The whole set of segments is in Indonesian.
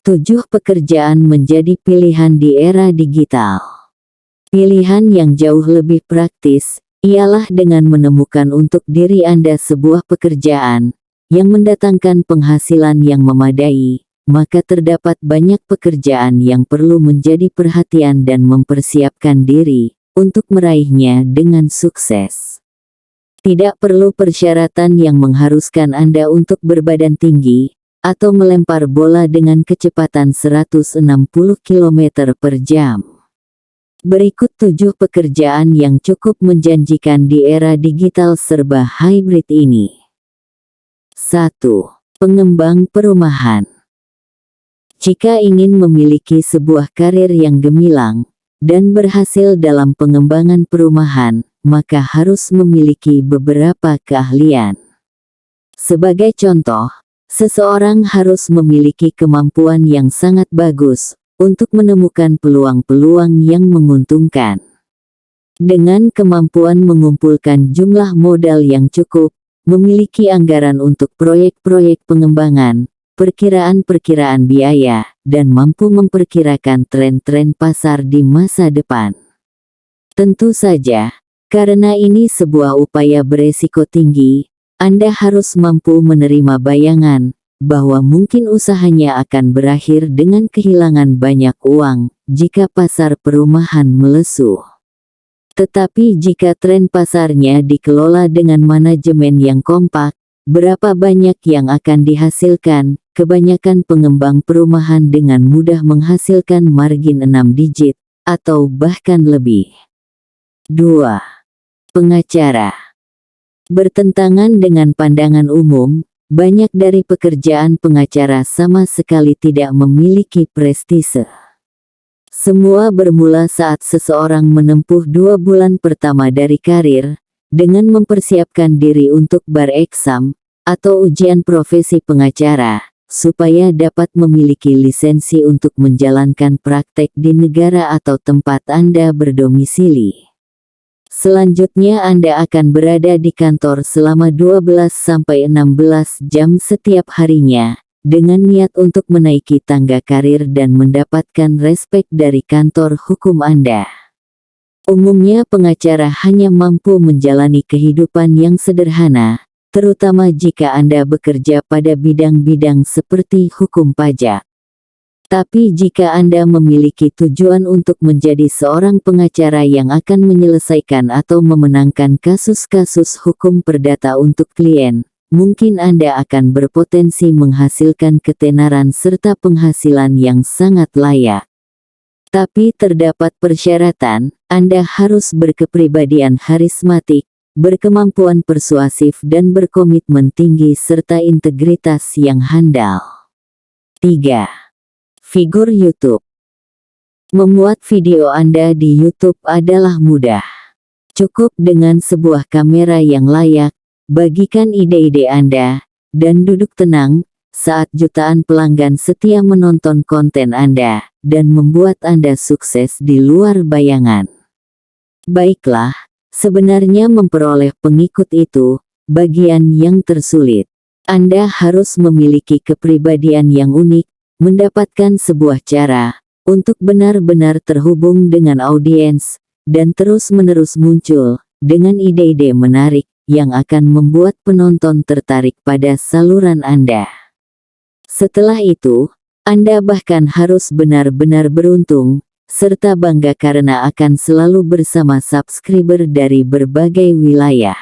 7 pekerjaan menjadi pilihan di era digital. Pilihan yang jauh lebih praktis ialah dengan menemukan untuk diri Anda sebuah pekerjaan yang mendatangkan penghasilan yang memadai, maka terdapat banyak pekerjaan yang perlu menjadi perhatian dan mempersiapkan diri untuk meraihnya dengan sukses. Tidak perlu persyaratan yang mengharuskan Anda untuk berbadan tinggi atau melempar bola dengan kecepatan 160 km per jam. Berikut 7 pekerjaan yang cukup menjanjikan di era digital serba hybrid ini. 1. Pengembang perumahan. Jika ingin memiliki sebuah karir yang gemilang dan berhasil dalam pengembangan perumahan, maka harus memiliki beberapa keahlian. Sebagai contoh, seseorang harus memiliki kemampuan yang sangat bagus untuk menemukan peluang-peluang yang menguntungkan. Dengan kemampuan mengumpulkan jumlah modal yang cukup, memiliki anggaran untuk proyek-proyek pengembangan, perkiraan-perkiraan biaya, dan mampu memperkirakan tren-tren pasar di masa depan. Tentu saja, karena ini sebuah upaya beresiko tinggi, Anda harus mampu menerima bayangan bahwa mungkin usahanya akan berakhir dengan kehilangan banyak uang jika pasar perumahan melesu. Tetapi jika tren pasarnya dikelola dengan manajemen yang kompak, berapa banyak yang akan dihasilkan? Kebanyakan pengembang perumahan dengan mudah menghasilkan margin 6 digit atau bahkan lebih. 2. Pengacara. Bertentangan dengan pandangan umum, banyak dari pekerjaan pengacara sama sekali tidak memiliki prestise. Semua bermula saat seseorang menempuh 2 bulan pertama dari karir, dengan mempersiapkan diri untuk bar exam, atau ujian profesi pengacara, supaya dapat memiliki lisensi untuk menjalankan praktek di negara atau tempat Anda berdomisili. Selanjutnya Anda akan berada di kantor selama 12-16 jam setiap harinya, dengan niat untuk menaiki tangga karir dan mendapatkan respek dari kantor hukum Anda. Umumnya pengacara hanya mampu menjalani kehidupan yang sederhana, terutama jika Anda bekerja pada bidang-bidang seperti hukum pajak. Tapi jika Anda memiliki tujuan untuk menjadi seorang pengacara yang akan menyelesaikan atau memenangkan kasus-kasus hukum perdata untuk klien, mungkin Anda akan berpotensi menghasilkan ketenaran serta penghasilan yang sangat layak. Tapi terdapat persyaratan, Anda harus berkepribadian karismatik, berkemampuan persuasif dan berkomitmen tinggi serta integritas yang handal. 3. Figur YouTube. Membuat video Anda di YouTube adalah mudah. Cukup dengan sebuah kamera yang layak, bagikan ide-ide Anda, dan duduk tenang saat jutaan pelanggan setia menonton konten Anda, dan membuat Anda sukses di luar bayangan. Baiklah, sebenarnya memperoleh pengikut itu bagian yang tersulit. Anda harus memiliki kepribadian yang unik, mendapatkan sebuah cara untuk benar-benar terhubung dengan audiens, dan terus-menerus muncul dengan ide-ide menarik yang akan membuat penonton tertarik pada saluran Anda. Setelah itu, Anda bahkan harus benar-benar beruntung, serta bangga karena akan selalu bersama subscriber dari berbagai wilayah.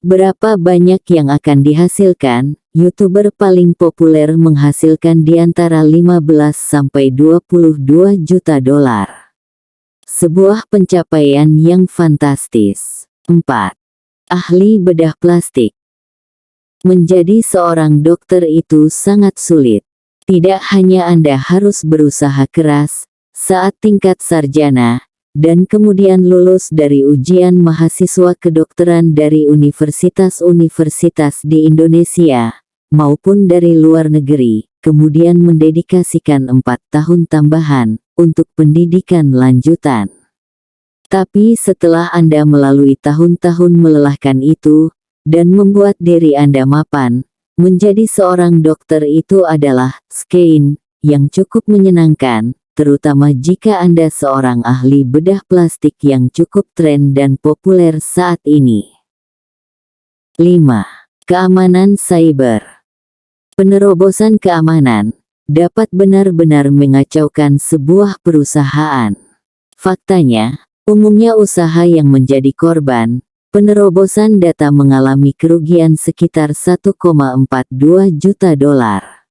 Berapa banyak yang akan dihasilkan? YouTuber paling populer menghasilkan di antara 15-22 juta dolar. Sebuah pencapaian yang fantastis. 4. Ahli bedah plastik. Menjadi seorang dokter itu sangat sulit. Tidak hanya Anda harus berusaha keras saat tingkat sarjana, dan kemudian lulus dari ujian mahasiswa kedokteran dari universitas-universitas di Indonesia, maupun dari luar negeri, kemudian mendedikasikan 4 tahun tambahan untuk pendidikan lanjutan. Tapi setelah Anda melalui tahun-tahun melelahkan itu, dan membuat diri Anda mapan, menjadi seorang dokter itu adalah skein yang cukup menyenangkan, terutama jika Anda seorang ahli bedah plastik yang cukup tren dan populer saat ini. 5. Keamanan cyber. Penerobosan keamanan dapat benar-benar mengacaukan sebuah perusahaan. Faktanya, umumnya usaha yang menjadi korban penerobosan data mengalami kerugian sekitar 1,42 juta dolar.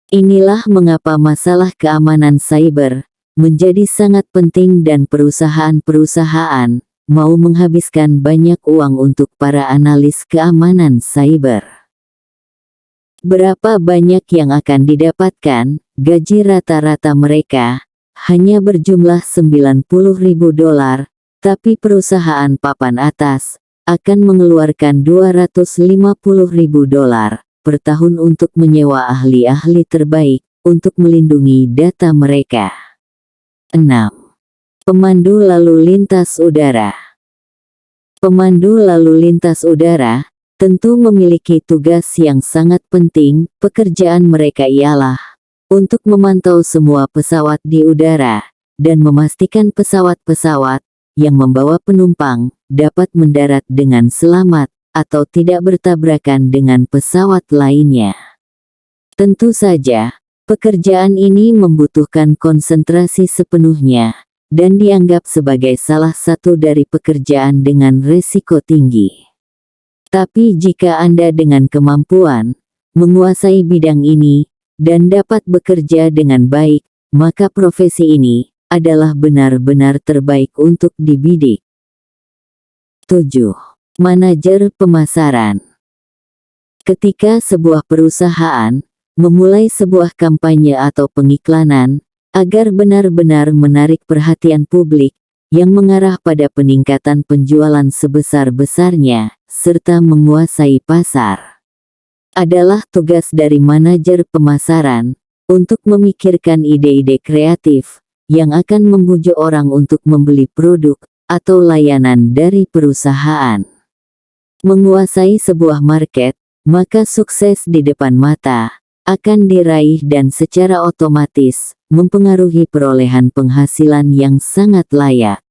Inilah mengapa masalah keamanan cyber menjadi sangat penting dan perusahaan-perusahaan mau menghabiskan banyak uang untuk para analis keamanan cyber. Berapa banyak yang akan didapatkan? Gaji rata-rata mereka hanya berjumlah 90.000 dolar, tapi perusahaan papan atas akan mengeluarkan 250.000 dolar per tahun untuk menyewa ahli-ahli terbaik untuk melindungi data mereka. 6. Pemandu lalu lintas udara. Pemandu lalu lintas udara tentu memiliki tugas yang sangat penting. Pekerjaan mereka ialah untuk memantau semua pesawat di udara dan memastikan pesawat-pesawat yang membawa penumpang dapat mendarat dengan selamat atau tidak bertabrakan dengan pesawat lainnya. Tentu saja, pekerjaan ini membutuhkan konsentrasi sepenuhnya dan dianggap sebagai salah satu dari pekerjaan dengan risiko tinggi. Tapi jika Anda dengan kemampuan menguasai bidang ini dan dapat bekerja dengan baik, maka profesi ini adalah benar-benar terbaik untuk dibidik. 7. Manajer pemasaran. Ketika sebuah perusahaan memulai sebuah kampanye atau pengiklanan agar benar-benar menarik perhatian publik yang mengarah pada peningkatan penjualan sebesar-besarnya serta menguasai pasar, adalah tugas dari manajer pemasaran untuk memikirkan ide-ide kreatif yang akan membujuk orang untuk membeli produk atau layanan dari perusahaan. Menguasai sebuah market, maka sukses di depan mata akan diraih dan secara otomatis mempengaruhi perolehan penghasilan yang sangat layak.